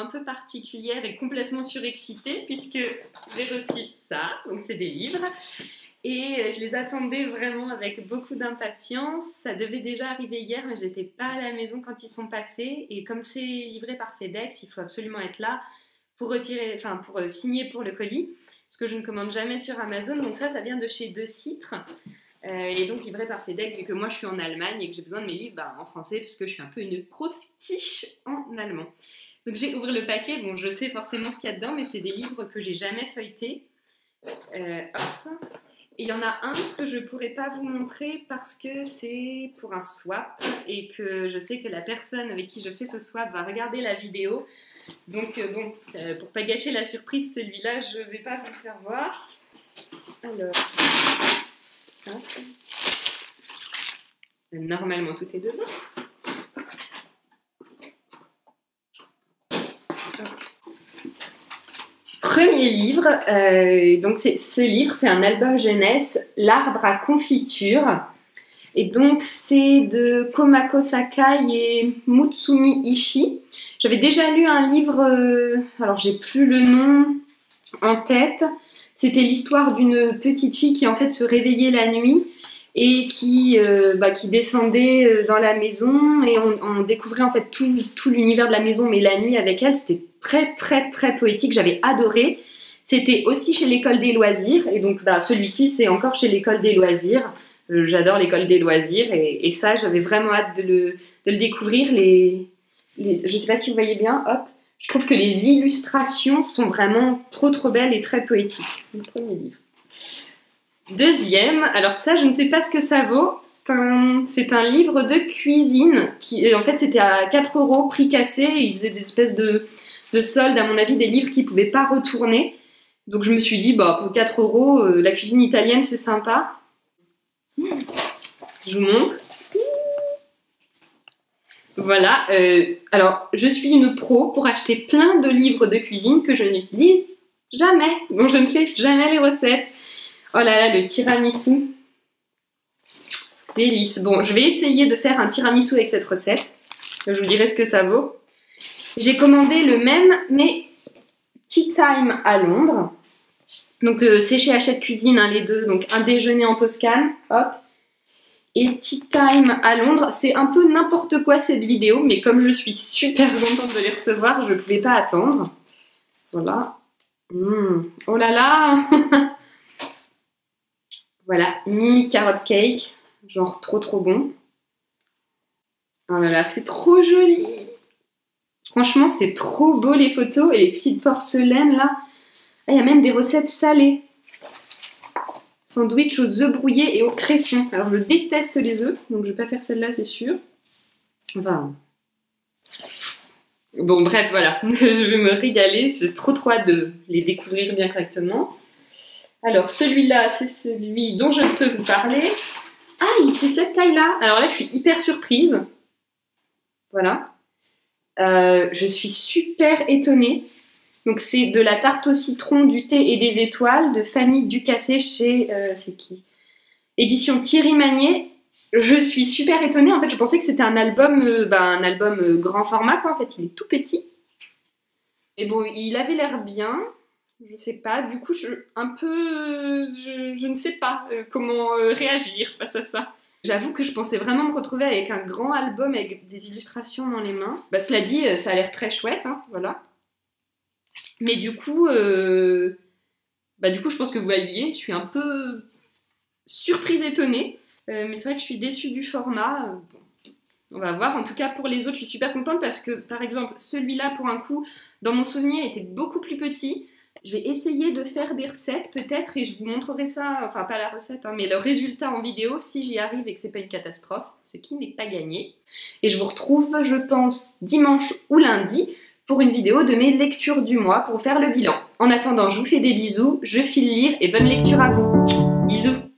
peu particulière et complètement surexcitée puisque j'ai reçu ça, donc c'est des livres. Et je les attendais vraiment avec beaucoup d'impatience. Ça devait déjà arriver hier, mais j'étais pas à la maison quand ils sont passés. Et comme c'est livré par FedEx, il faut absolument être là pour retirer, enfin pour signer pour le colis, parce que je ne commande jamais sur Amazon. Donc ça vient de chez De Citre. Et donc livré par FedEx, vu que moi je suis en Allemagne et que j'ai besoin de mes livres en français, puisque je suis un peu une grosse quiche en allemand. Donc j'ai ouvert le paquet. Bon, je sais forcément ce qu'il y a dedans, mais c'est des livres que j'ai jamais feuilletés. Hop. Et il y en a un que je ne pourrais pas vous montrer parce que c'est pour un swap et que je sais que la personne avec qui je fais ce swap va regarder la vidéo. Donc bon, pour ne pas gâcher la surprise, celui-là, je ne vais pas vous le faire voir. Alors, normalement tout est dedans. Premier livre, donc ce livre, c'est un album jeunesse, L'arbre à confiture. Et donc c'est de Komako Sakai et Mutsumi Ishii. J'avais déjà lu un livre, alors j'ai plus le nom en tête. C'était l'histoire d'une petite fille qui en fait se réveillait la nuit et qui descendait dans la maison et on découvrait en fait tout l'univers de la maison, mais la nuit avec elle. C'était très très très poétique, j'avais adoré. C'était aussi chez l'école des loisirs et donc celui-ci c'est encore chez l'école des loisirs. J'adore l'école des loisirs et ça j'avais vraiment hâte de le découvrir. Je sais pas si vous voyez bien, hop, je trouve que les illustrations sont vraiment trop belles et très poétiques. Le premier livre. Deuxième, alors ça je ne sais pas ce que ça vaut. C'est un livre de cuisine qui en fait c'était à 4 € prix cassé et il faisait des espèces de soldes, à mon avis, des livres qui ne pouvaient pas retourner. Donc je me suis dit, pour 4 €, la cuisine italienne, c'est sympa. Je vous montre. Voilà. Alors, je suis une pro pour acheter plein de livres de cuisine que je n'utilise jamais. Donc je ne fais jamais les recettes. Oh là là, le tiramisu. Délice. Bon, je vais essayer de faire un tiramisu avec cette recette. Je vous dirai ce que ça vaut. J'ai commandé le même, mais Tea Time à Londres. Donc c'est chez Hachette Cuisine, les deux. Donc un déjeuner en Toscane, hop. Et Tea Time à Londres. C'est un peu n'importe quoi cette vidéo, mais comme je suis super contente de les recevoir, je ne pouvais pas attendre. Voilà. Oh là là. Voilà, mini carrot cake. Genre trop bon. Oh là là, c'est trop joli. Franchement, c'est trop beau les photos et les petites porcelaines là. Il y a même des recettes salées. Sandwich aux œufs brouillés et au cresson. Alors je déteste les œufs, donc je vais pas faire celle-là, c'est sûr. Enfin. Bon, bref, voilà. Je vais me régaler. J'ai trop hâte de les découvrir bien correctement. Alors celui-là, c'est celui dont je peux vous parler. Ah, c'est cette taille-là. Alors là, je suis hyper surprise. Voilà. Je suis super étonnée. Donc c'est de la tarte au citron, du thé et des étoiles de Fanny Ducassé chez c'est qui? Édition Thierry Magnier. Je suis super étonnée. En fait, je pensais que c'était un album grand format quoi. En fait, il est tout petit. Et bon, il avait l'air bien. Je sais pas. Du coup, je ne sais pas comment réagir face à ça. J'avoue que je pensais vraiment me retrouver avec un grand album avec des illustrations dans les mains. Cela dit, ça a l'air très chouette, hein, voilà. Mais du coup, je pense que vous voyez, je suis un peu surprise, étonnée. Mais c'est vrai que je suis déçue du format. Bon, on va voir. En tout cas, pour les autres, je suis super contente parce que, par exemple, celui-là, pour un coup, dans mon souvenir, était beaucoup plus petit. Je vais essayer de faire des recettes peut-être et je vous montrerai ça, enfin pas la recette, hein, mais le résultat en vidéo si j'y arrive et que c'est pas une catastrophe, ce qui n'est pas gagné. Et je vous retrouve, je pense, dimanche ou lundi pour une vidéo de mes lectures du mois pour faire le bilan. En attendant, je vous fais des bisous, je file lire et bonne lecture à vous. Bisous!